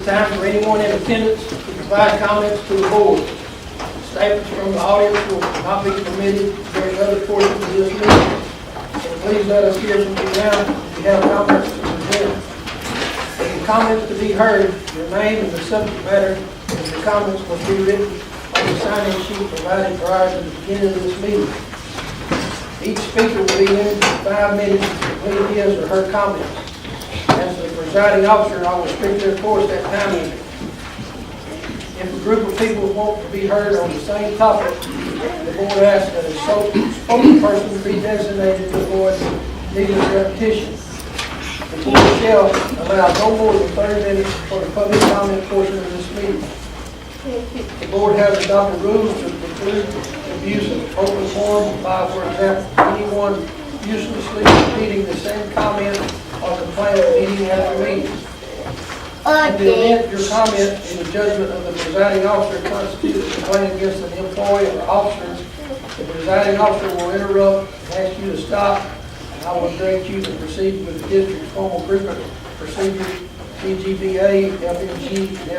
Time for anyone in attendance to provide comments to the board. Statements from the audience will not be permitted during other portions of this meeting. So please let us hear from you now if you have comments to present. For the comments to be heard, your name and the subject matter of the comments must be written on the sign-in sheet provided prior to the beginning of this meeting. Each speaker will be limited to 5 minutes to complete his or her comments. As the presiding officer, I will strictly enforce that time limit. If a group of people want to be heard on the same topic, the board asks that a spokesperson be designated to avoid needless repetition. The board shall allow no more than 30 minutes for the public comment portion of this meeting. The board has adopted rules to preclude abuse of open forum by, for example, anyone uselessly repeating the same comment or complaint meeting after meeting. In the event your comment in the judgment of the presiding officer constitutes a complaint against an employee or officer, the presiding officer will interrupt and ask you to stop, and I will direct you to proceed with the district's formal group procedure, CGBA, FMG, and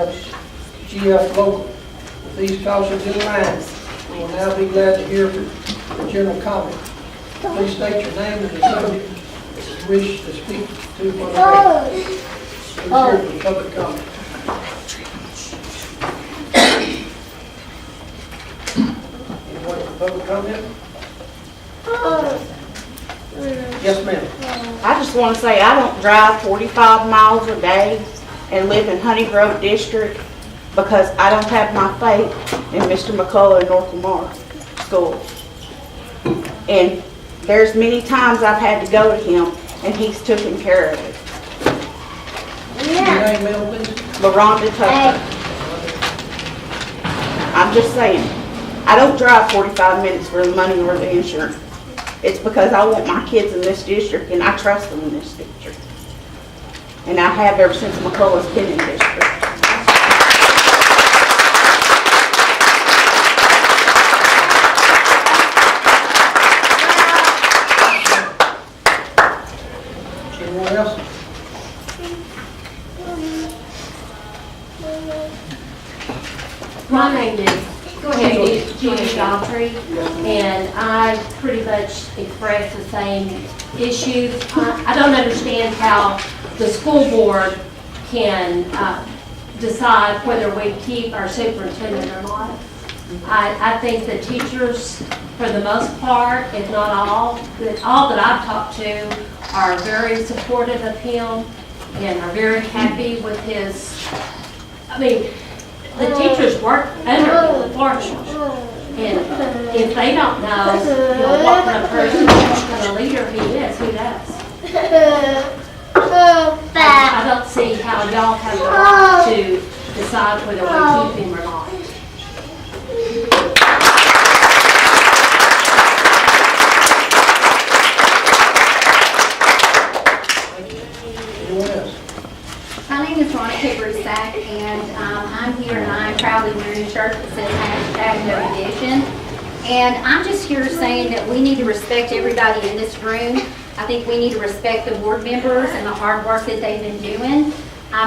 FGF local. With these cautions in mind, we will now be glad to hear the general comment. Please state your name and the subject you wish to speak to for the record. Please hear the public comment. Anyone for public comment? Yes, ma'am. I just want to say I don't drive 45 miles a day and live in Honey Grove District because I don't have my faith in Mr. McCullough and North Lamar School. And there's many times I've had to go to him and he's taken care of it. Your name, ma'am, please. LaRonda Tucker. I'm just saying, I don't drive 45 minutes for the money or the insurance. It's because I want my kids in this district and I trust them in this district. And I have ever since McCullough's been in district. Anyone else? My name is Judy Daughtry, and I pretty much express the same issues. I don't understand how the school board can decide whether we keep our superintendent or not. I think the teachers, for the most part, if not all that I've talked to are very supportive of him and are very happy with his, the teachers work under the marshals, and if they don't know, what kind of person, what kind of leader he is, who does? I don't see how y'all have the right to decide whether we keep him or not. Anyone else? My name is Ronica Brusack, and I'm here and I'm proudly wearing a shirt that says #No Division. And I'm just here saying that we need to respect everybody in this room. I think we need to respect the board members and the hard work that they've been doing.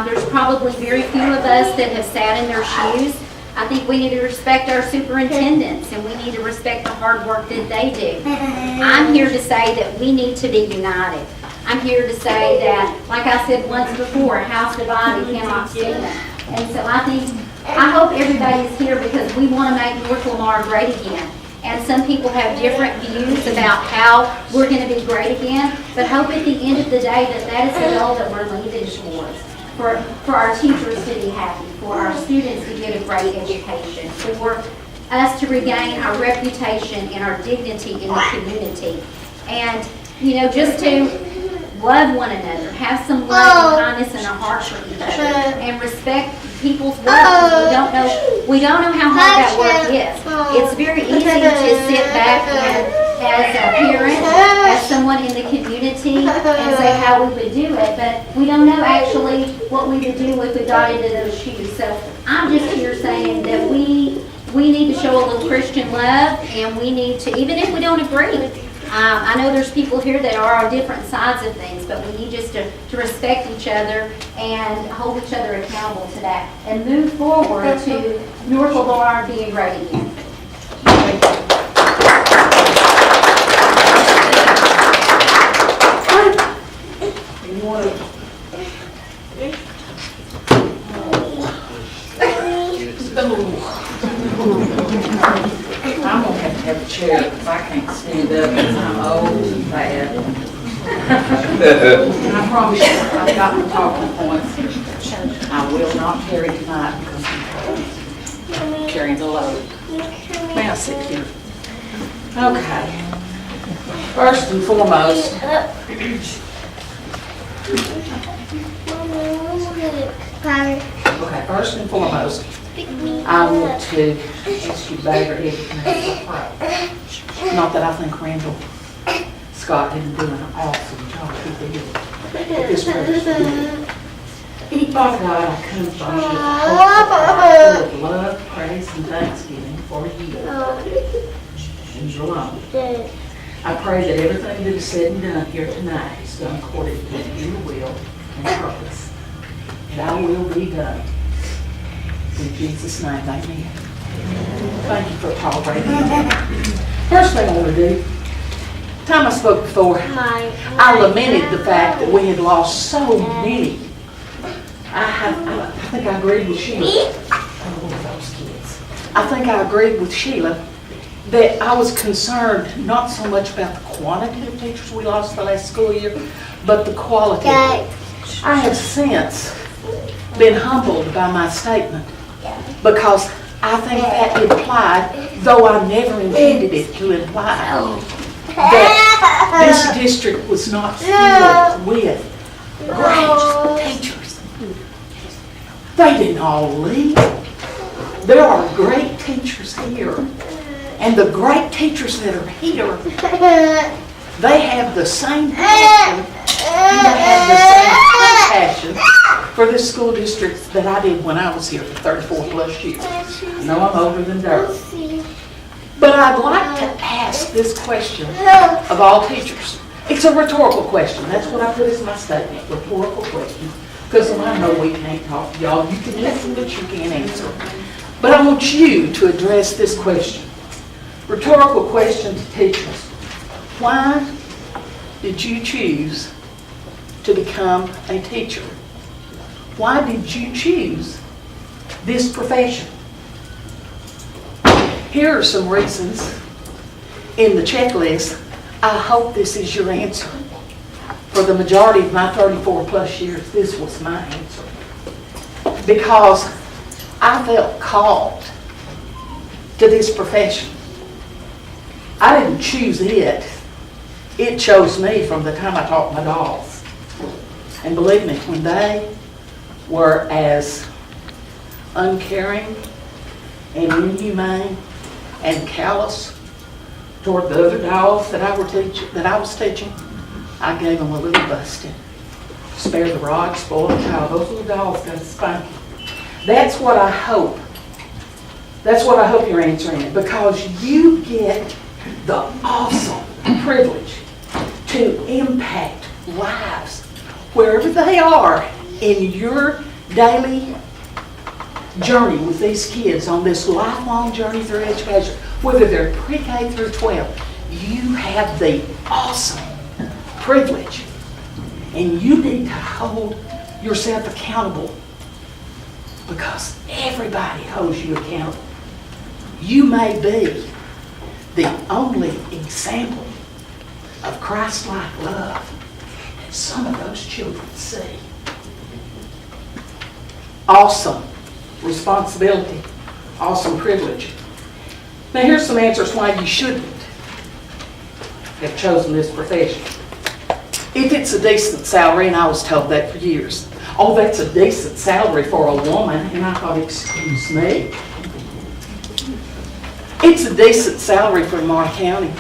There's probably very few of us that have sat in their shoes. I think we need to respect our superintendents and we need to respect the hard work that they do. I'm here to say that we need to be united. I'm here to say that, like I said once before, a house divided cannot stand. And so I hope everybody is here because we want to make North Lamar great again. And some people have different views about how we're going to be great again, but hope at the end of the day that that is the goal that we're leading towards. For our teachers to be happy, for our students to get a great education, for us to regain our reputation and our dignity in the community. And, just to love one another, have some love and kindness and a heart for each other, and respect people's work. We don't know how hard that work is. It's very easy to sit back and, as a parent, as someone in the community, and say how we would do it, but we don't know actually what we would do if we got into those shoes. So I'm just here saying that we need to show a little Christian love, and we need to, even if we don't agree, I know there's people here that are on different sides of things, but we need just to respect each other and hold each other accountable to that and move forward to North Lamar being great again. You want to? I'm gonna have a chair because I can't stand up because I'm old and bad. And I promise you, I've got my talking points. I will not carry tonight because I'm carrying the load. May I sit here? Okay. First and foremost, I want to ask you, Bagger, not that I think Randall Scott didn't do an awesome job, he did. But this person did. Father God, I come from you full of love, praise, and thanksgiving for you and your alone. I pray that everything that is said and done here tonight is done according to your will and purpose. And I will be done. In Jesus' name, amen. Thank you for tolerating me. First thing I want to do, the time I spoke before, I lamented the fact that we had lost so many. I think I agreed with Sheila. I think I agreed with Sheila that I was concerned not so much about the quantity of teachers we lost the last school year, but the quality. I have since been humbled by my statement because I think that implied, though I never intended it to imply, that this district was not filled with great teachers. They didn't all leave. There are great teachers here. And the great teachers that are here, they have the same passion, they have the same passion for this school district that I did when I was here for 34 plus years. I know I'm older than dirt. But I'd like to ask this question of all teachers. It's a rhetorical question. That's what I put as my statement, rhetorical question. Because I know we can't talk to y'all. You can listen, but you can't answer. But I want you to address this question. Rhetorical question to teachers. Why did you choose to become a teacher? Why did you choose this profession? Here are some reasons in the checklist. I hope this is your answer. For the majority of my 34 plus years, this was my answer. Because I felt called to this profession. I didn't choose it. It chose me from the time I taught my dolls. And believe me, when they were as uncaring and inhumane and callous toward the other dolls that I was teaching, I gave them a little busting. Spare the rod, spoil the child. Those little dolls got a spanking. That's what I hope. That's what I hope you're answering it, because you get the awesome privilege to impact lives wherever they are in your daily journey with these kids on this lifelong journey through education, whether they're pre-K through 12. You have the awesome privilege, and you need to hold yourself accountable, because everybody holds you accountable. You may be the only example of Christ-like love that some of those children see. Awesome responsibility, awesome privilege. Now here's some answers why you shouldn't have chosen this profession. If it's a decent salary, and I was told that for years. Oh, that's a decent salary for a woman. And I thought, excuse me? It's a decent salary for Lamar County.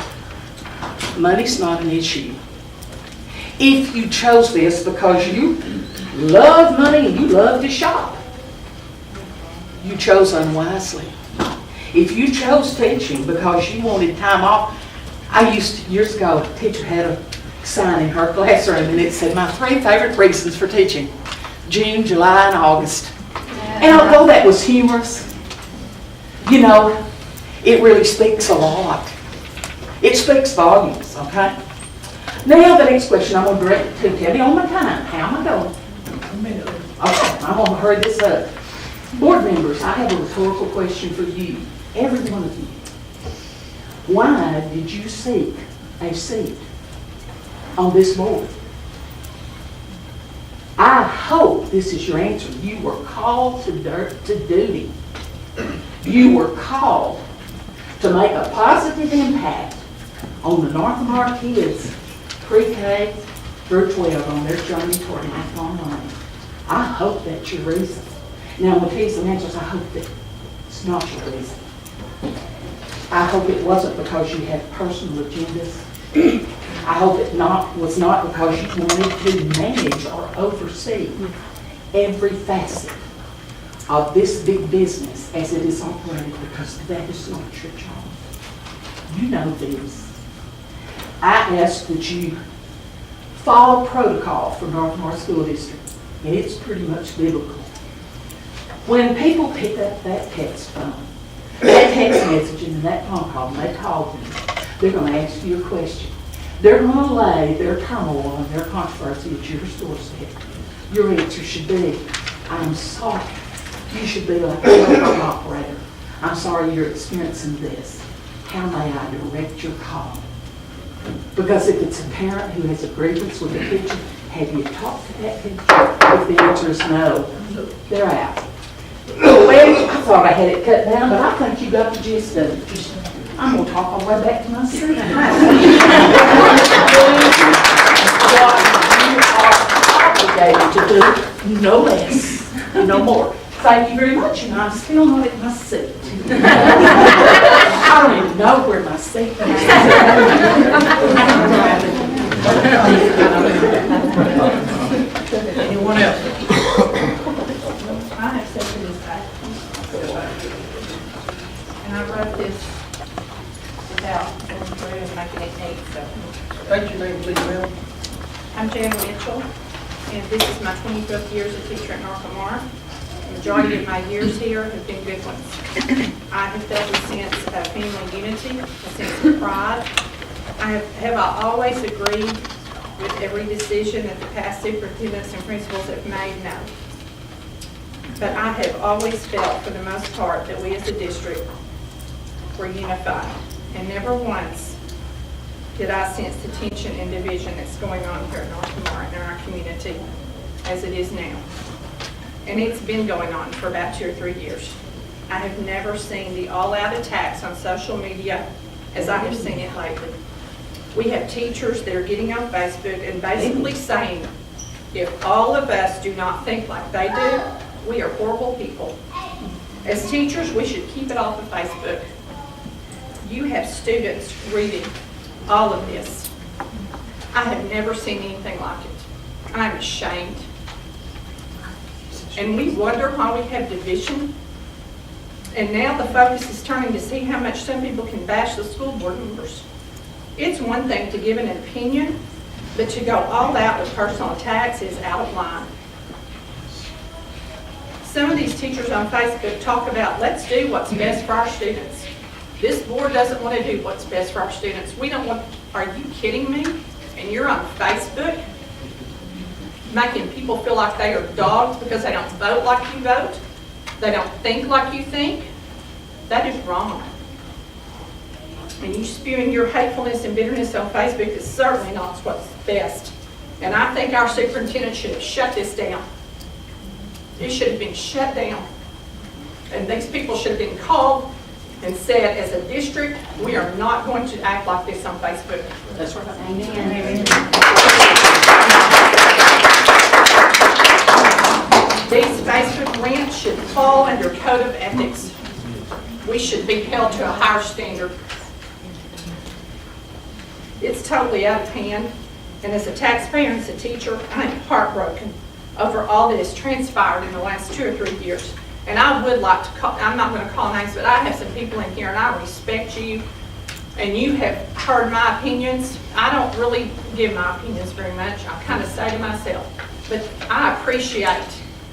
Money's not an issue. If you chose this because you love money and you love to shop, you chose unwisely. If you chose teaching because you wanted time off Years ago, a teacher had a sign in her classroom and it said, my 3 favorite reasons for teaching, June, July, and August. And although that was humorous, you know, it really speaks a lot. It speaks volumes, okay? Now, the next question I'm going to direct it to, tell me on my time, how am I going? Okay, I'm going to hurry this up. Board members, I have a rhetorical question for you, every one of you. Why did you seek a seat on this board? I hope this is your answer. You were called to duty. You were called to make a positive impact on the North Lamar kids, pre-K through 12, on their journey toward lifelong learning. I hope that's your reason. Now, I'm going to tell you some answers. I hope that it's not your reason. I hope it wasn't because you had personal agendas. I hope it was not because you wanted to manage or oversee every facet of this big business as it is operated, because that is not your job. You know this. I ask that you follow protocol for North Lamar School District, and it's pretty much biblical. When people pick up that text phone, that text message and that phone call, and they call you, they're going to ask you a question. They're going to lay their turmoil and their controversy at your doorstep. Your answer should be, I'm sorry. You should be like a telephone operator. I'm sorry you're experiencing this. How may I direct your call? Because if it's a parent who has a grievance with a teacher, have you talked to that teacher? If the answer is no, they're out. Well, I thought I had it cut down, but I think you got the gist of it. I'm going to talk all the way back to my seat. What you are obligated to do, no less, no more. Thank you very much, and I'm still not at my seat. I don't even know where my seat is. Anyone else? I have sent this back. And I wrote this without going through and making it neat, so. State your name, please, ma'am. I'm Jan Mitchell, and this is my 25th year as a teacher at North Lamar. The majority of my years here have been good ones. I have felt a sense of family unity, a sense of pride. Have I always agreed with every decision that the past superintendents and principals have made? No. But I have always felt, for the most part, that we as a district were unified. And never once did I sense the tension and division that's going on here at North Lamar and in our community as it is now. And it's been going on for about 2 or 3 years. I have never seen the all-out attacks on social media as I have seen it lately. We have teachers that are getting on Facebook and basically saying, if all of us do not think like they do, we are horrible people. As teachers, we should keep it off of Facebook. You have students reading all of this. I have never seen anything like it. I'm ashamed. And we wonder why we have division. And now the focus is turning to see how much some people can bash the school board members. It's one thing to give an opinion, but to go all out with personal attacks is out of line. Some of these teachers on Facebook talk about, let's do what's best for our students. This board doesn't want to do what's best for our students. We don't want, are you kidding me? And you're on Facebook making people feel like they are dogs because they don't vote like you vote. They don't think like you think. That is wrong. And you spewing your hatefulness and bitterness on Facebook is certainly not what's best. And I think our superintendent should have shut this down. It should have been shut down. And these people should have been called and said, as a district, we are not going to act like this on Facebook. That's right. Amen. These Facebook rants should fall under code of ethics. We should be held to a higher standard. It's totally out of hand, and as a taxpayer and as a teacher, I am heartbroken over all that has transpired in the last 2 or 3 years. And I would like to call, I'm not going to call names, but I have some people in here, and I respect you. and you have heard my opinions. I don't really give my opinions very much. I kind of say to myself, but I appreciate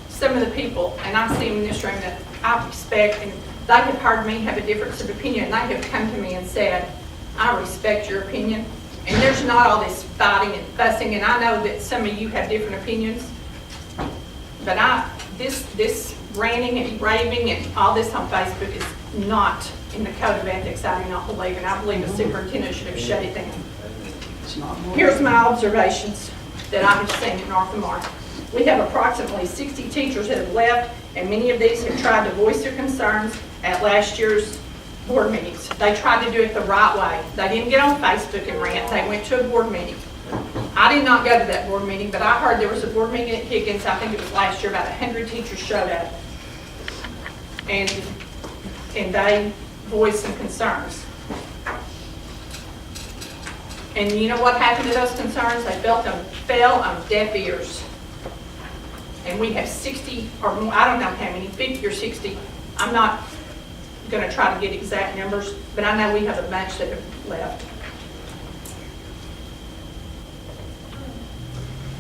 some of the people, and I see them in this room that I respect, and they have heard me have a difference of opinion, and they have come to me and said, I respect your opinion. And there's not all this fighting and fussing, and I know that some of you have different opinions, but this ranting and raving and all this on Facebook is not in the code of ethics. I do not believe, and I believe the superintendent should have shut it down. Here's my observations that I have seen in North Lamar. We have approximately 60 teachers that have left, and many of these have tried to voice their concerns at last year's board meetings. They tried to do it the right way. They didn't get on Facebook and rant. They went to a board meeting. I did not go to that board meeting, but I heard there was a board meeting at Higgins. I think it was last year. About 100 teachers showed up, and they voiced some concerns. And you know what happened to those concerns? They fell on deaf ears. And we have 60 or more, I don't know how many, 50 or 60. I'm not going to try to get exact numbers, but I know we have a bunch that have left.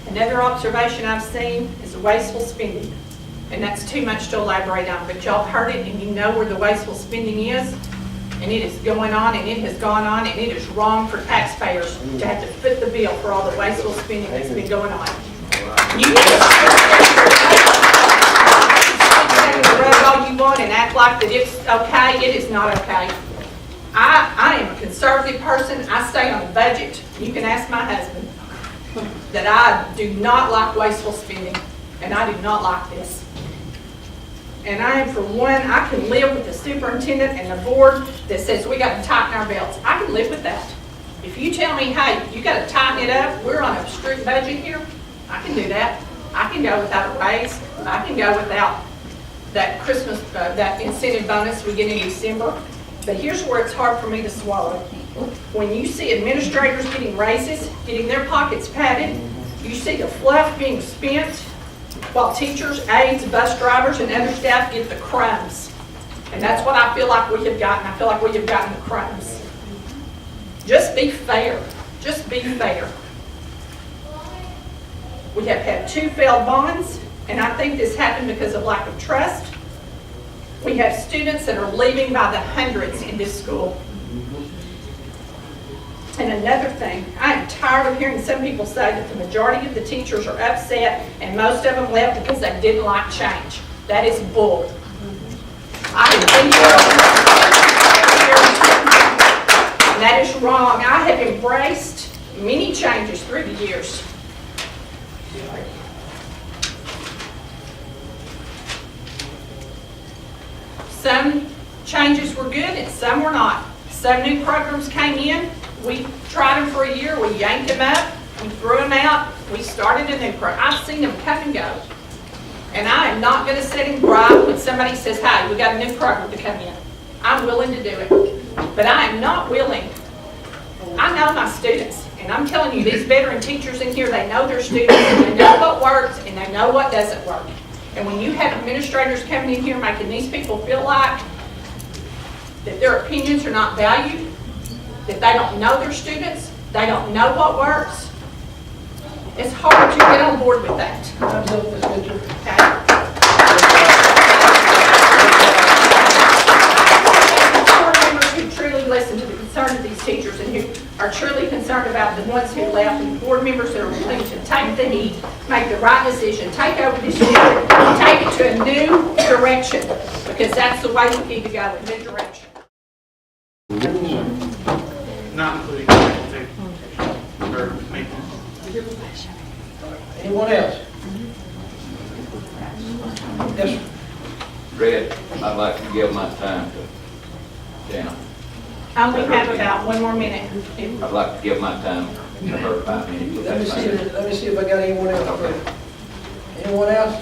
Another observation I've seen is the wasteful spending. And that's too much to elaborate on, but y'all heard it and you know where the wasteful spending is. And it is going on, and it has gone on, and it is wrong for taxpayers to have to foot the bill for all the wasteful spending that's been going on. You can rub all you want and act like that it's okay. It is not okay. I am a conservative person. I stay on a budget. You can ask my husband that I do not like wasteful spending, and I do not like this. And I am, for one, I can live with the superintendent and the board that says we got to tighten our belts. I can live with that. If you tell me, hey, you got to tighten it up, we're on a strict budget here, I can do that. I can go without a raise. I can go without that Christmas, that incentive bonus we get in December. But here's where it's hard for me to swallow. When you see administrators getting raises, getting their pockets padded, you see the fluff being spent, while teachers, aides, bus drivers, and other staff get the crumbs. And that's what I feel like we have gotten. I feel like we have gotten the crumbs. Just be fair. Just be fair. We have had 2 failed bonds, and I think this happened because of lack of trust. We have students that are leaving by the hundreds in this school. And another thing, I am tired of hearing some people say that the majority of the teachers are upset and most of them left because they didn't like change. That is bull. I have been here, and that is wrong. I have embraced many changes through the years. Some changes were good and some were not. Some new programs came in. We tried them for a year, we yanked them up, we threw them out, we started a new program. I've seen them come and go. And I am not going to sit and gripe when somebody says, hey, we got a new program to come in. I'm willing to do it. But I am not willing. I know my students, and I'm telling you, these veteran teachers in here, they know their students, and they know what works, and they know what doesn't work. And when you have administrators coming in here making these people feel like that their opinions are not valued, that they don't know their students, they don't know what works, it's hard to get on board with that. Time's up, Ms. Mitchell. Okay? Board members who truly listen to the concern of these teachers and who are truly concerned about the ones who left, and board members that are willing to take the heat, make the right decision, take over this district, take it to a new direction, because that's the way we need to go, a new direction. Not including faculty or maintenance. Anyone else? Yes, sir. Red, I'd like to give my time to Jana. I only have about 1 more minute. I'd like to give my time to her 5 minutes. Let me see if I got anyone else. Okay. Anyone else?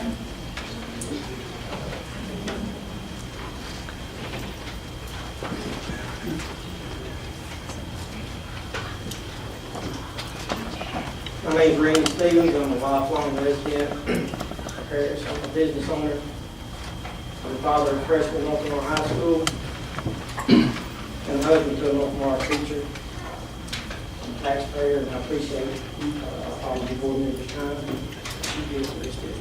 My name is Randy Stevens. I'm a lifelong resident of Paris. I'm a business owner. I'm the father of freshman North Lamar High School. and husband to a North Lamar teacher, and taxpayer, and I appreciate all of the board members' time you give to this district.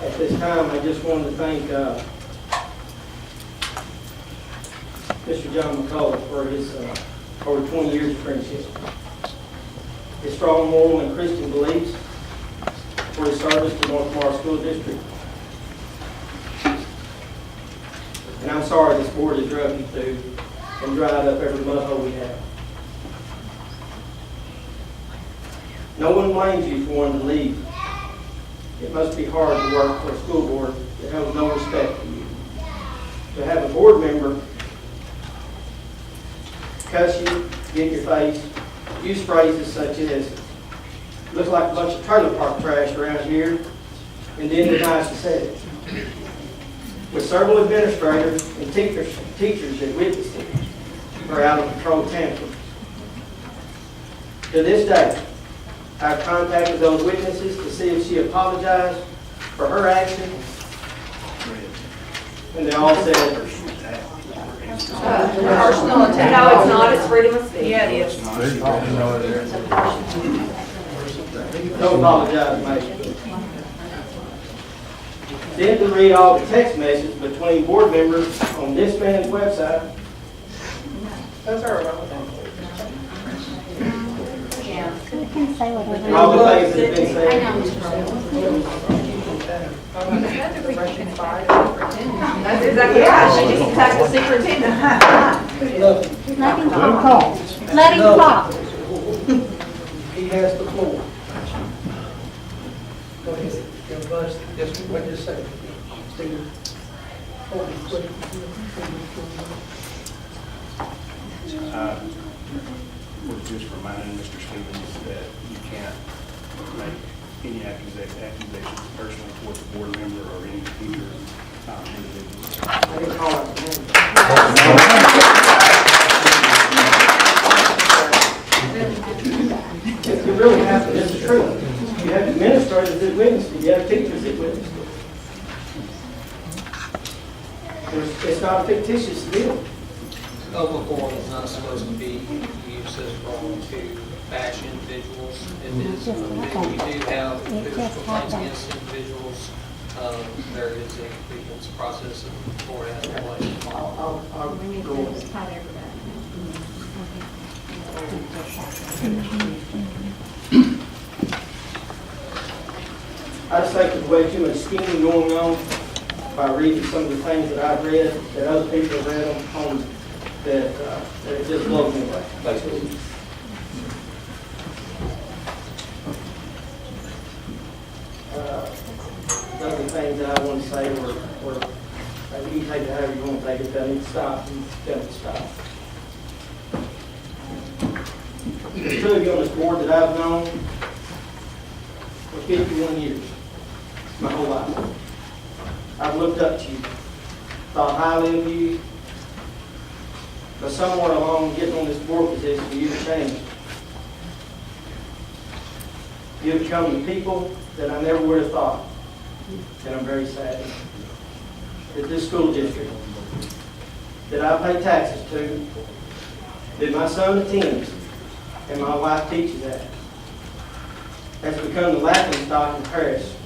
At this time, I just wanted to thank Mr. John McCullough for his over 20 years of friendship, his strong moral and Christian beliefs, for his service to North Lamar School District. And I'm sorry this board has drug you through and dried up every mud hole we have. No one blames you for wanting to leave. It must be hard to work for a school board that has no respect for you. To have a board member cuss you, get in your face, use phrases such as, looks like a bunch of trailer park trash around here, and then denies you said it. With several administrators and teachers that witnessed it for out of control tantrums. To this day, I've contacted those witnesses to see if she apologized for her actions, and they all said, Personal attack. No, it's not, it's freedom of speech. Yeah, it is. no apologize, mate. Then to read all the text messages between board members on this man's website. That's our all the things that have been said. That's exactly right, she just attacked the superintendent. Let him talk. Let him talk. He has the floor. Go ahead. Just wait just a second. Stephen. Was just reminding Mr. Stevens that you can't make any accusations personally towards a board member or any future individuals. I didn't call out the name. If you really have to, this is true. You have administrators that witnessed it, you have teachers that witnessed it. It's not a fictitious deal. Open forum is not supposed to be used as a forum to bash individuals. It is, if we do have physical complaints against individuals, there is a grievance process and the board has to play. I'll go on. I just think there's way too much scheming going on by reading some of the things that I've read, that other people have read on that it just blows me away. Other things that I want to say were you can take it however you want to take it, that need to stop, and tell it to stop. There's two of you on this board that I've known for 51 years, my whole life. I've looked up to you, thought highly of you, but somewhere along getting on this board position, you've changed. You've become the people that I never would have thought, and I'm very sad that this school district that I pay taxes to, that my son attends, and my wife teaches at, has become the laughing stock in Paris.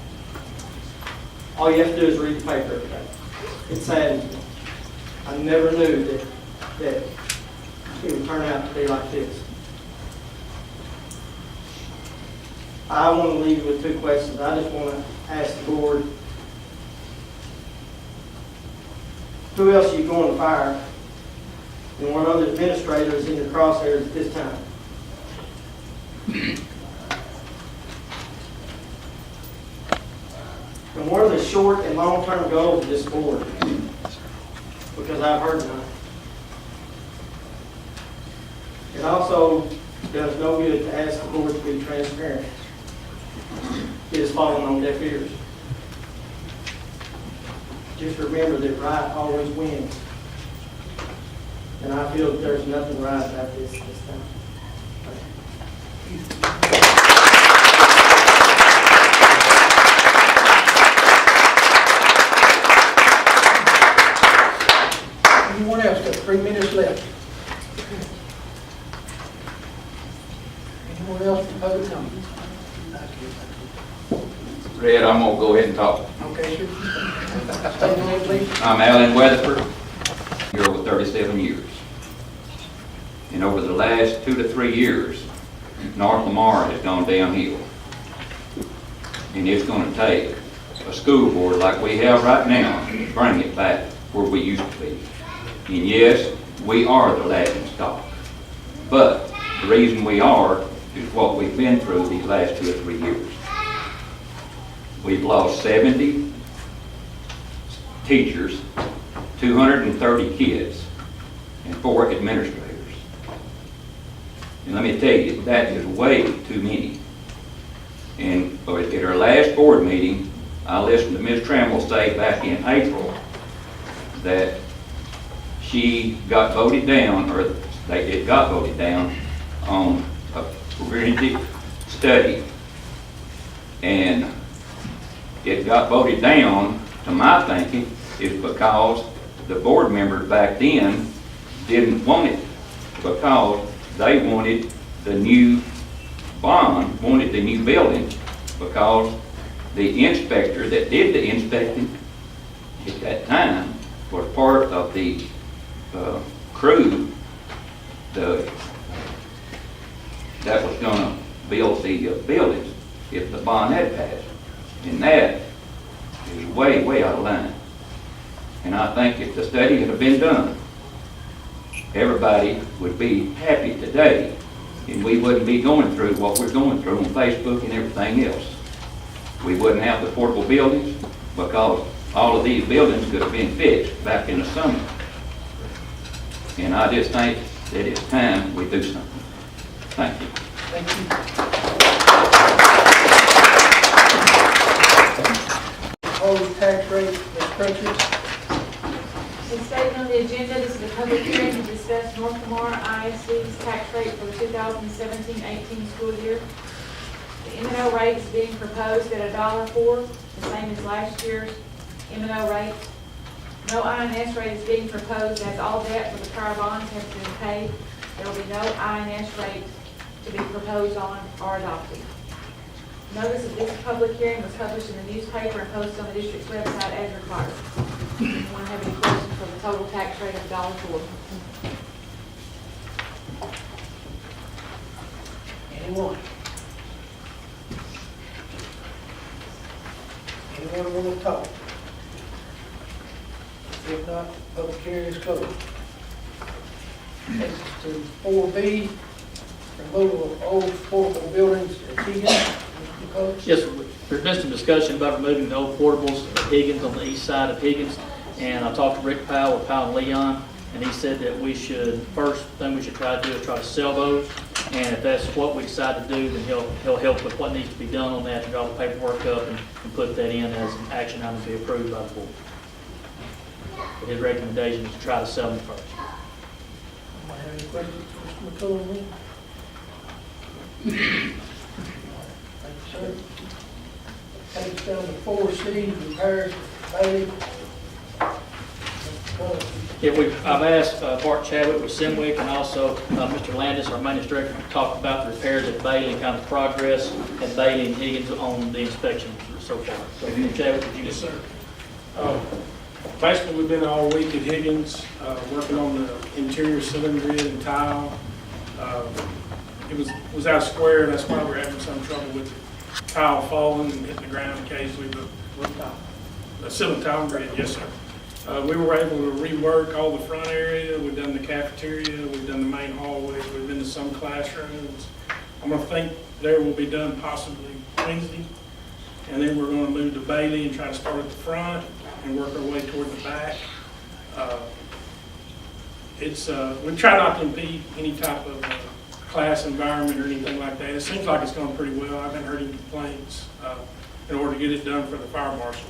All you have to do is read the paper every day. It saddens me. I never knew that it would turn out to be like this. I want to leave you with two questions. I just want to ask the board, who else are you going to fire? And what other administrators in your crosshairs at this time? And what are the short and long-term goals of this board? Because I've heard none. It also does no good to ask the board to be transparent. It is falling on deaf ears. Just remember that right always wins. And I feel that there's nothing right about this time. Anyone else? Red, I'm gonna go ahead and talk. Okay, sir. State your name, please. I'm Alan Weatherford, here over 37 years. And over the last 2 to 3 years, North Lamar has gone downhill. And it's gonna take a school board like we have right now to bring it back where we used to be. And yes, we are the laughing stock. But the reason we are is what we've been through these last 2 or 3 years. We've lost 70 teachers, 230 kids, and 4 administrators. And let me tell you, that is way too many. And at our last board meeting, I listened to Ms. Trammell say back in April that she got voted down, or it got voted down on a forensic study. And it got voted down, to my thinking, is because the board members back then didn't want it, because they wanted the new bond, wanted the new building, because the inspector that did the inspecting at that time was part of the crew that was going to build the buildings if the bond had passed. And that is way, way out of line. And I think if the study had been done, everybody would be happy today, and we wouldn't be going through what we're going through on Facebook and everything else. We wouldn't have the portable buildings, because all of these buildings could have been fixed back in the summer. And I just think that it's time we do something. Thank you. Thank you. Proposed tax rate, Ms. Pritchett. As stated on the agenda, this is a public hearing to discuss North Lamar ISD's tax rate for the 2017-18 school year. The M&O rate is being proposed at $1.04, the same as last year's M&O rate. No INS rate is being proposed, as all debt for the prior bonds has been paid. There will be no INS rate to be proposed on or adopted. Notice of this public hearing was published in the newspaper and posted on the district's website as required. Anyone have any questions for the total tax rate of $1.04? Anyone? Anyone want to talk? If not, public hearing is closed. Next to 4B, removal of old portable buildings at Higgins. Mr. Coach? Yes, sir. There's been some discussion about removing the old portables at Higgins on the east side of Higgins. And I talked to Rick Powell with Powell and Leon, and he said that first thing we should try to do is try to sell those. And if that's what we decide to do, then he'll help with what needs to be done on that, and draw the paperwork up and put that in as an action item to be approved by the board. But his recommendation is to try to sell them first. Anybody have any questions for Mr. McCullough? Thank you, sir. Take us down to 4C, repairs, Bailey. Yeah, I've asked Bart Chadwick with Simwick and also Mr. Landis, our maintenance director, to talk about the repairs at Bailey and kind of progress at Bailey and Higgins on the inspection so far. So, Chadwick, would you? Yes, sir. Basically, we've been all week at Higgins, working on the interior ceiling grid and tile. It was out of square, and that's why we're having some trouble with the tile falling and hitting the ground occasionally, but the ceiling tile grid, yes, sir. We were able to rework all the front area. We've done the cafeteria, we've done the main hallways, we've been to some classrooms. I'm gonna think there will be done possibly Wednesday. And then we're gonna move to Bailey and try to start at the front and work our way toward the back. We try not to impede any type of class environment or anything like that. It seems like it's going pretty well. I haven't heard any complaints in order to get it done for the fire marshal.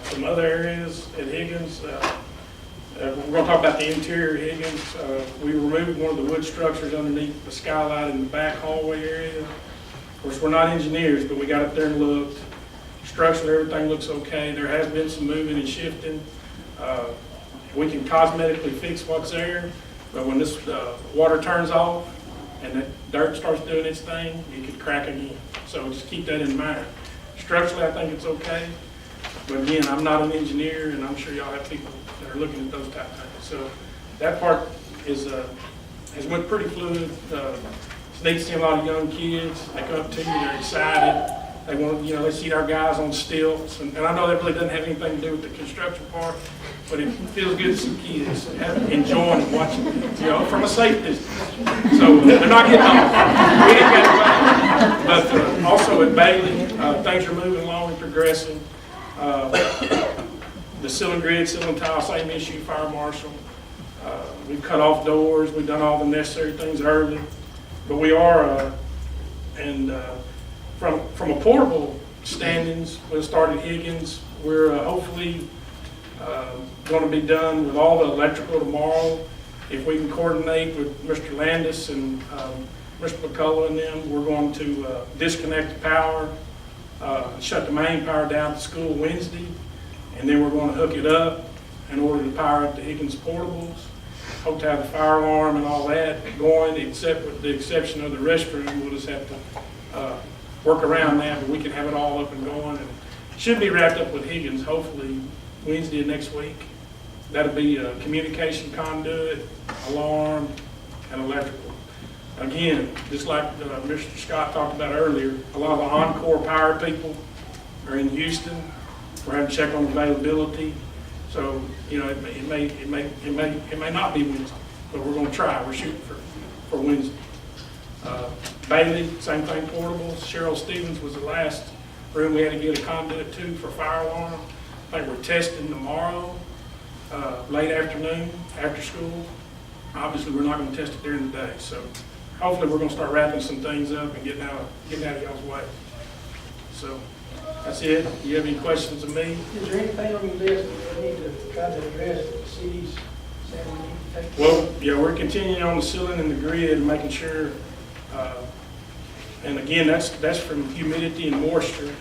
Some other areas at Higgins, we're going to talk about the interior at Higgins. We removed one of the wood structures underneath the skylight in the back hallway area. Of course, we're not engineers, but we got up there and looked. Structurally, everything looks okay. There has been some moving and shifting. We can cosmetically fix what's there, but when this water turns off and the dirt starts doing its thing, it could crack again. So just keep that in mind. Structurally, I think it's okay. But again, I'm not an engineer, and I'm sure y'all have people that are looking at those type of things. So that part is, has went pretty fluid. It's neat to see a lot of young kids. They come up to you, they're excited. They want, you know, they see our guys on stilts. And I know that really doesn't have anything to do with the construction part, but it feels good to see kids enjoying and watching, you know, from a safe distance. So they're not getting off. We ain't got to wait. But also at Bailey, things are moving along and progressing. The ceiling grid, ceiling tile, same issue, fire marshal. We've cut off doors, we've done all the necessary things early. But we are, from a portable standings, we'll start at Higgins. We're hopefully going to be done with all the electrical tomorrow. If we can coordinate with Mr. Landis and Mr. McCullough and them, we're going to disconnect the power, shut the main power down at the school Wednesday, and then we're going to hook it up in order to power up the Higgins portables. Hope to have the fire alarm and all that going, except with the exception of the restroom. We'll just have to work around that, but we can have it all up and going. And should be wrapped up with Higgins hopefully Wednesday of next week. That'll be a communication conduit, alarm, and electrical. Again, just like Mr. Scott talked about earlier, a lot of the Encore Power people are in Houston. We're having to check on availability. So, you know, it may not be Wednesday, but we're going to try. We're shooting for Wednesday. Bailey, same thing, portables. Cheryl Stevens was the last room we had to get a conduit to for fire alarm. I think we're testing tomorrow, late afternoon, after school. Obviously, we're not going to test it during the day. So, hopefully, we're going to start wrapping some things up and getting out of y'all's way. So, that's it. Do you have any questions of me? Is there anything on your list that we need to try to address that the city's saying we need to take? Well, yeah, we're continuing on the ceiling and the grid and making sure, and again, that's from humidity and moisture.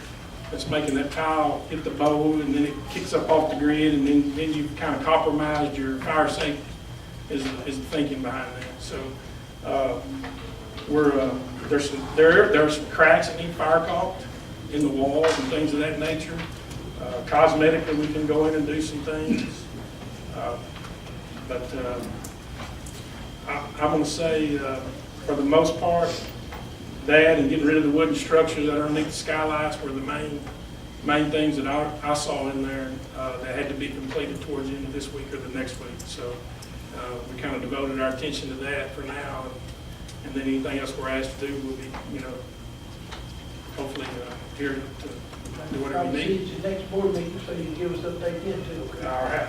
That's making that tile hit the bowl, and then it kicks up off the grid, and then you've kind of compromised your fire safety is the thinking behind that. So there are some cracks that need fire caulked in the walls and things of that nature. Cosmetically, we can go in and do some things. But I'm going to say, for the most part, that and getting rid of the wooden structures that are underneath the skylights were the main things that I saw in there that had to be completed towards the end of this week or the next week. So we kind of devoted our attention to that for now, and then anything else we're asked to do will be, you know, hopefully here to do whatever we need. The next board meeting, so you can give us update into, okay? All right.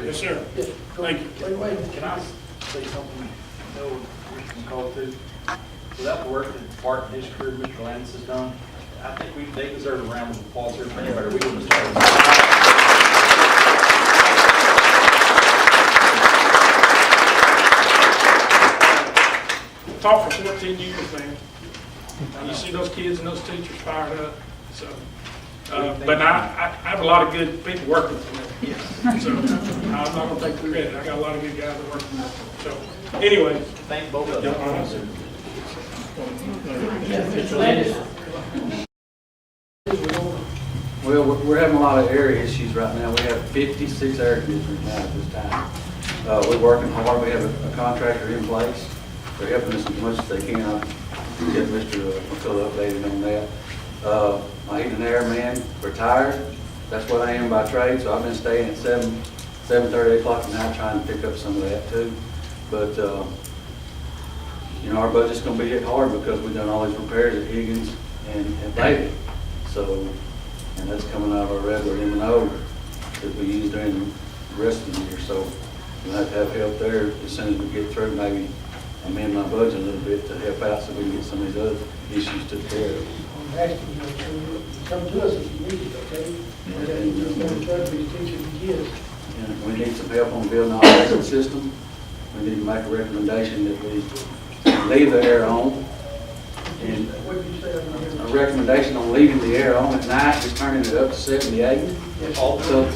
Yes, sir. Yes, go Thank ahead. you. Wait. Can I say something? No, we can call to. Without the work that Bart and his crew, Mr. Lance has done, I think they deserve a round of applause here for anybody. We wouldn't have started. Taught for 14 years, man. You see those kids and those teachers fired up. So, but I have a lot of good people working for me. So I'm not going to take the credit. I got a lot of good guys that work for me. So anyway, Thank both of them. Well, we're having a lot of area issues right now. We have 56 air conditioners now at this time. We're working hard. We have a contractor in place. They're helping us as much as they can. I'll get Mr. McCullough updated on that. My heating and air man retired. That's what I am by trade, so I've been staying at 7:30, 8 o'clock at night trying to pick up some of that too. But, you know, our budget's going to be hit hard because we've done all these repairs at Higgins and Bailey. So, and that's coming out of our regular M&O that we use during the rest of the year. So we'll have to have help there as soon as we get through, maybe amend my budget a little bit to help out so we can get some of these other issues took care of. I'm asking you, to come to us if you need it, okay? And try to be teaching the kids. And we need some help on building our electric system. We need to make a recommendation that we leave the air on. And What did you say? a recommendation on leaving the air on at night, just turning it up to 78. So,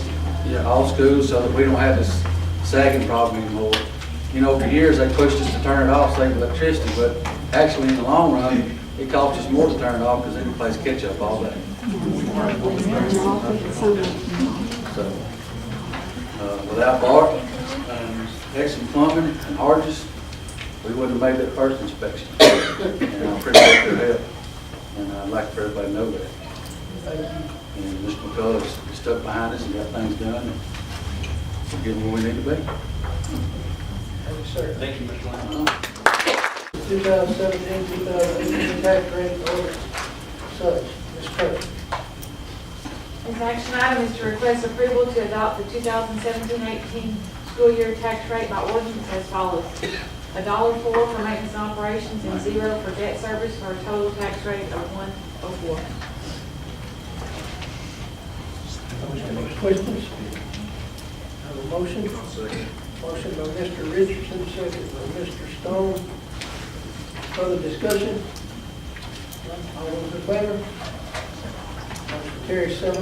yeah, all schools, so that we don't have this sagging problem anymore. You know, for years they pushed us to turn it off, save electricity, but actually in the long run, it costs us more to turn it off because then it plays catch up all day. So, without Bart and excellent plumbing and Hargis, we wouldn't have made that first inspection. And I appreciate their help, and I'd like for everybody to know that. And Mr. McCullough is stuck behind us and got things done, and we're getting where we need to be. Thank you, sir. Thank you, Mr. Lane. 2017, 2018 tax rate order such. Ms. Kirk. This action item is to request approval to adopt the 2017-18 school year tax rate by ordinance as follows. $1.04 for maintenance and operations and $0 for debt service for a total tax rate of $1.04. Questions? Have a motion? Motion by Mr. Richardson, second by Mr. Stone. Further discussion? All those in favor? Motion carries 7-0.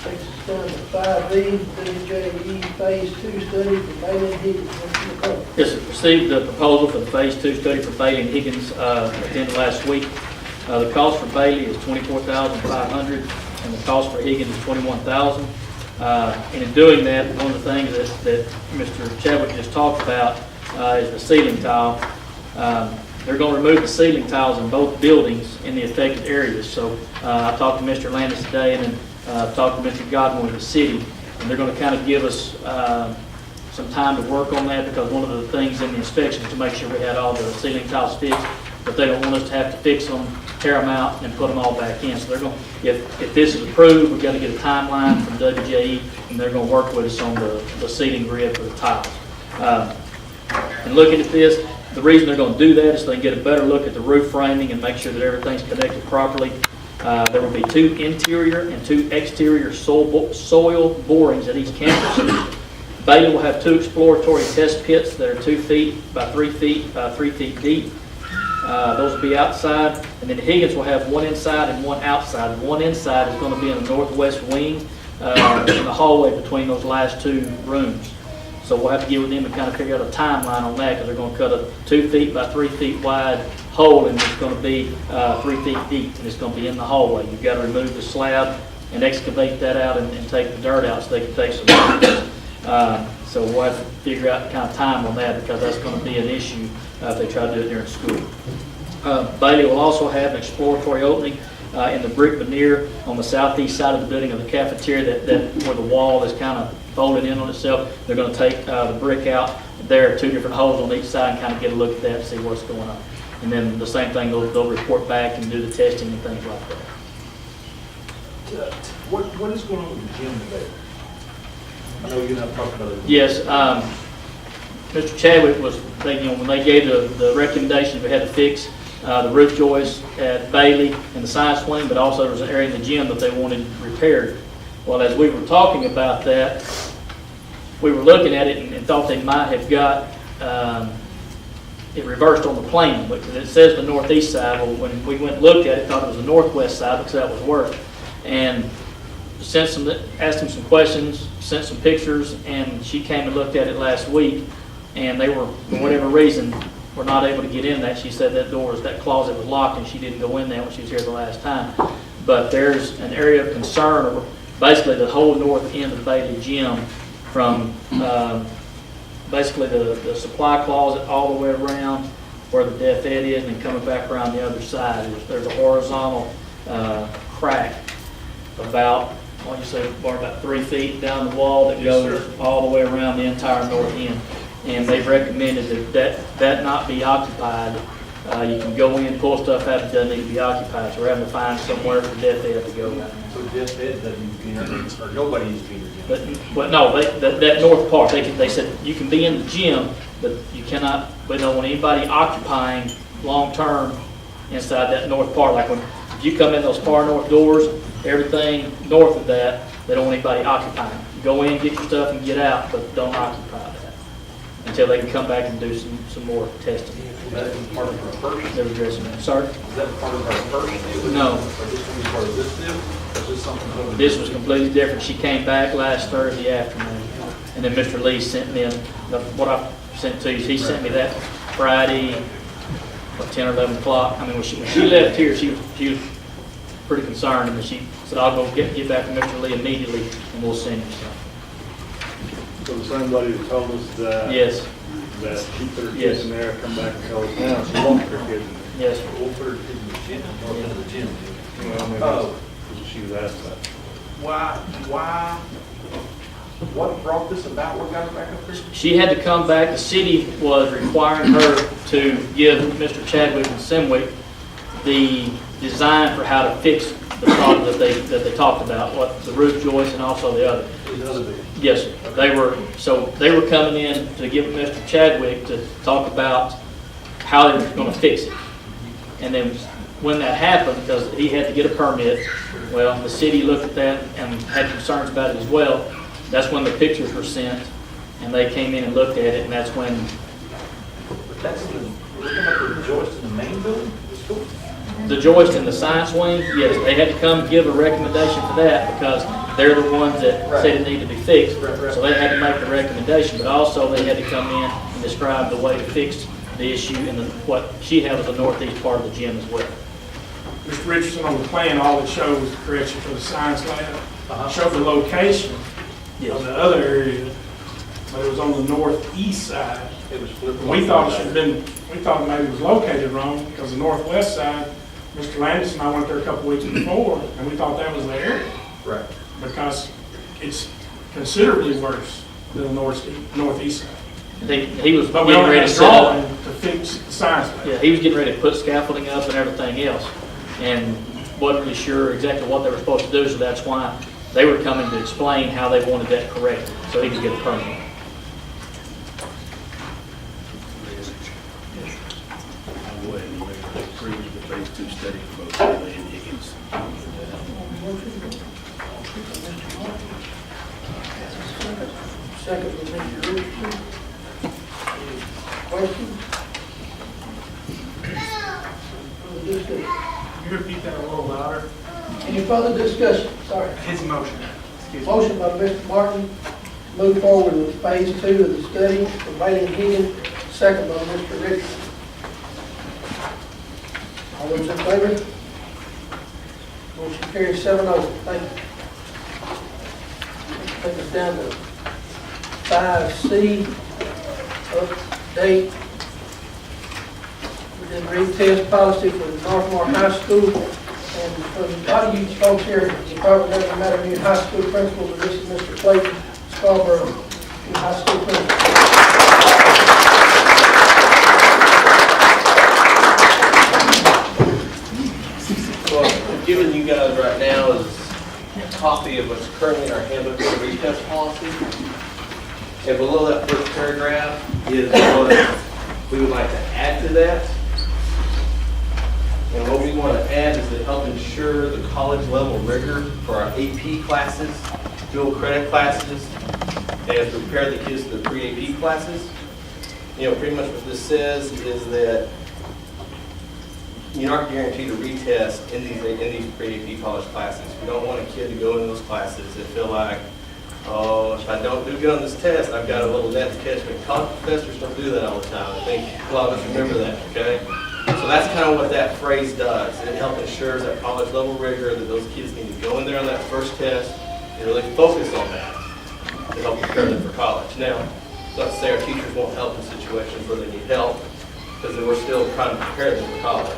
Takes us down to 5B, WJE Phase 2 study for Bailey and Higgins. Mr. McCullough. Yes, sir. Received the proposal for the Phase 2 study for Bailey and Higgins at the end of last week. The cost for Bailey is $24,500 and the cost for Higgins is $21,000. And in doing that, one of the things that Mr. Chadwick just talked about is the ceiling tile. They're going to remove the ceiling tiles in both buildings in the affected areas. So I talked to Mr. Landis today and then talked to Mr. Godwin with the city, and they're going to kind of give us some time to work on that, because one of the things in the inspection is to make sure we had all the ceiling tiles fixed, but they don't want us to have to fix them, tear them out, and put them all back in. So they're going, if this is approved, we've got to get a timeline from WJE, and they're going to work with us on the seating grid for the tiles. And looking at this, the reason they're going to do that is so they can get a better look at the roof framing and make sure that everything's connected properly. There will be 2 interior and 2 exterior soil borings at each campus. Bailey will have 2 exploratory test pits that are 2 feet by 3 feet by 3 feet deep. Those will be outside, and then Higgins will have 1 inside and 1 outside. 1 inside is going to be in the northwest wing, in the hallway between those last 2 rooms. So we'll have to get with them and kind of figure out a timeline on that, because they're going to cut a 2 feet by 3 feet wide hole, and it's going to be 3 feet deep, and it's going to be in the hallway. You've got to remove the slab and excavate that out and take the dirt out so they can take some pictures. So we'll have to figure out the kind of time on that, because that's going to be an issue if they try to do it during school. Bailey will also have an exploratory opening in the brick veneer on the southeast side of the building of the cafeteria, that where the wall is kind of folded in on itself. They're going to take the brick out. There are 2 different holes on each side and kind of get a look at that and see what's going on. And then the same thing, they'll report back and do the testing and things like that. What is going on with the gym today? I know you're not talking about it. Yes, Mr. Chadwick was, when they gave the recommendation, we had to fix the roof joist at Bailey and the side swing, but also there was an area in the gym that they wanted repaired. Well, as we were talking about that, we were looking at it and thought they might have got it reversed on the plan, because it says the northeast side. Well, when we went and looked at it, thought it was the northwest side, because that was worse. And asked him some questions, sent some pictures, and she came and looked at it last week, and they were, for whatever reason, were not able to get in that. She said that closet was locked, and she didn't go in there when she was here the last time. But there's an area of concern, basically the whole north end of the Bailey gym, from basically the supply closet all the way around where the deaf ed is, and then coming back around the other side. There's a horizontal crack about, what you say, about 3 feet down the wall that goes all the way around the entire north end. And they've recommended that not be occupied. You can go in, pull stuff out, it doesn't need to be occupied. So we're having to find somewhere for deaf ed to go. So deaf ed doesn't be in, or nobody needs to be in the gym? But no, that north part, they said you can be in the gym, but you cannot, we don't want anybody occupying long-term inside that north part. Like if you come in those far north doors, everything north of that, they don't want anybody occupying. Go in, get your stuff, and get out, but don't occupy that until they can come back and do some more testing. Is that part of our first? They're addressing that. Sorry? Is that part of our first deal? No. Or this one is part of this deal? Or is this something totally This was completely different. She came back last Thursday afternoon, and then Mr. Lee sent me what I sent to you. He sent me that Friday, 10 or 11 o'clock. I mean, when she left here, she was pretty concerned, and she said, I'll go get back to Mr. Lee immediately, and we'll send you some. So the same lady that told us that. Yes, That she put her Yes. kids in there, come back and tell us now, she won't put her kids in there. yes. We'll put her kids in the gym, or into the gym. Well, I mean, Oh. that's what she was asked that. What brought this about? What got her back up here? She had to come back, the city was requiring her to give Mr. Chadwick and Simwick the design for how to fix the problem that they talked about, what the roof joist and also the other. These other big. Yes, sir. They were coming in to give Mr. Chadwick to talk about how they were going to fix it. And then when that happened, because he had to get a permit, well, the city looked at that and had concerns about it as well. That's when the pictures were sent, and they came in and looked at it, and that's when, But that's we're talking about the joist in the main building, the school? the joist in the science wing, yes, they had to come give a recommendation for that because they're the ones that said it needed to be fixed. So they had to make the recommendation, but also they had to come in and describe the way to fix the issue in what she had was the northeast part of the gym as well. Mr. Richardson, on the plan, all it showed was the correction for the science lab. Showed the location of the other area, but it was on the northeast side. It was flipped. We thought it should have been, we thought maybe it was located wrong, because the northwest side, Mr. Landis and I went there a couple weeks before, and we thought that was the area. Right. Because it's considerably worse than the northeast side. He was But we getting only ready had to a set up. drawing to fix the science lab. Yeah, he was getting ready to put scaffolding up and everything else, and wasn't really sure exactly what they were supposed to do, so that's why they were coming to explain how they wanted that corrected, so he could get a permit. I'll go ahead and approve the phase 2 study for both Lee and Higgins. Second by Mr. Richardson. Any questions? Further discussion? Can you repeat that a little louder? Any further discussion? Sorry. His motion. Excuse me. Motion by Mr. Martin, move forward with phase 2 of the study for Bailey and Higgins, second by Mr. Richardson. All those in favor? Motion carries 7-0. Thank you. Take us down to 5C, update. We did retest policy for Northmore High School. And for a lot of you folks here, you probably never met any high school principals, or this is Mr. Clayton Scarborough, high school principal. Well, I'm giving you guys right now is a copy of what's currently in our handbook for the retest policy. And below that first paragraph is what we would like to add to that. And what we want to add is to help ensure the college level rigor for our AP classes, dual credit classes, and to prepare the kids for the pre-AP classes. You know, pretty much what this says is that you're not guaranteed a retest in these pre-AP college classes. We don't want a kid to go into those classes and feel like, oh, if I don't do good on this test, I've got a little net to catch me. College professors don't do that all the time. I think a lot of us remember that, okay? So that's kind of what that phrase does. It helps ensure that college level rigor, that those kids need to go in there on that first test and really focus on that to help prepare them for college. Now, let's say our teachers won't help in situations where they need help, because we're still trying to prepare them for college.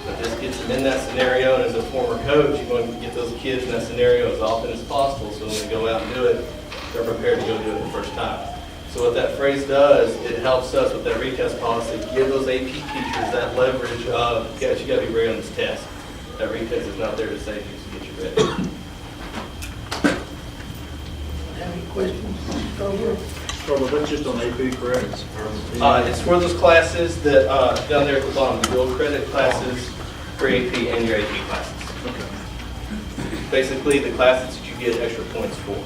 But this gets them in that scenario, and as a former coach, you want to get those kids in that scenario as often as possible, so when they go out and do it, they're prepared to go do it the first time. So what that phrase does, it helps us with that retest policy, give those AP teachers that leverage of, guys, you got to be ready on this test. That retest is not there to save you, so get you ready. Have any questions, Mr. Scarborough? Well, that's just on AP, correct? It's for those classes that, down there at the bottom, the dual credit classes, for AP and your AP classes. Okay. Basically, the classes that you get extra points for.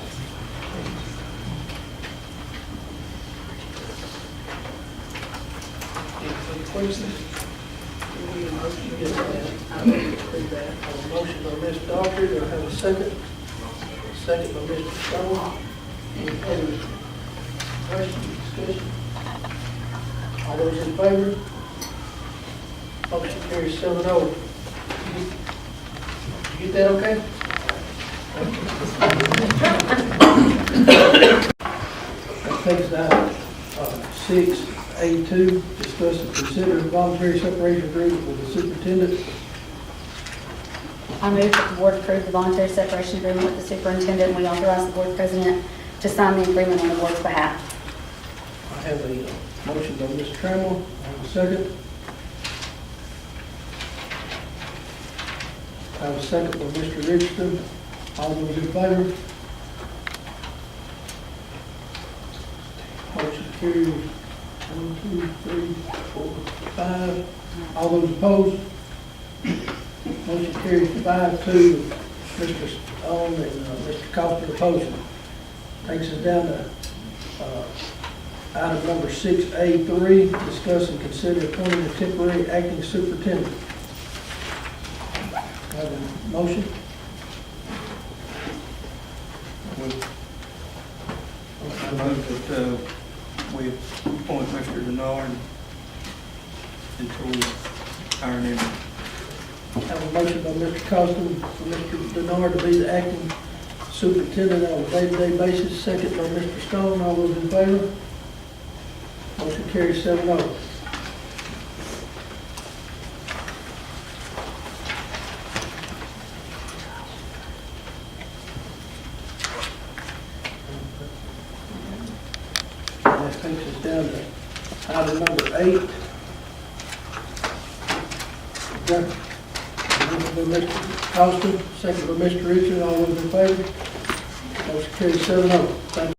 Any questions? We need a motion to get that. I will approve that. I have a motion by Mr. Daughtry, do I have a second? Second by Mr. Stone. Any further questions, discussion? All those in favor? Motion carries 7-0. You You get that okay? That takes us down to 6A2, discuss and consider voluntary separation agreement with the superintendent. I move that the board approve the voluntary separation agreement with the superintendent, and we authorize the board president to sign the agreement on the board's behalf. I have a motion by Mr. Trammell. I have a second. I have a second by Mr. Richardson. All those in favor? Motion carries 1, 2, 3, 4, 5. All those opposed? Motion carries 5-2. Mr. Stone and Mr. Coster opposing. Takes us down to item number 6A3, discuss and consider appointing a temporary acting superintendent. Have a motion? I move that we appoint Mr. Denard until we hire him. Have a motion by Mr. Costa for Mr. Denard to be the acting superintendent on a day-to-day basis, second by Mr. Stone. All those in favor? Motion carries 7-0. That takes us down to item number 8. Motion by Mr. Costa, second by Mr. Richard. All those in favor? Motion carries 7-0. Thank you.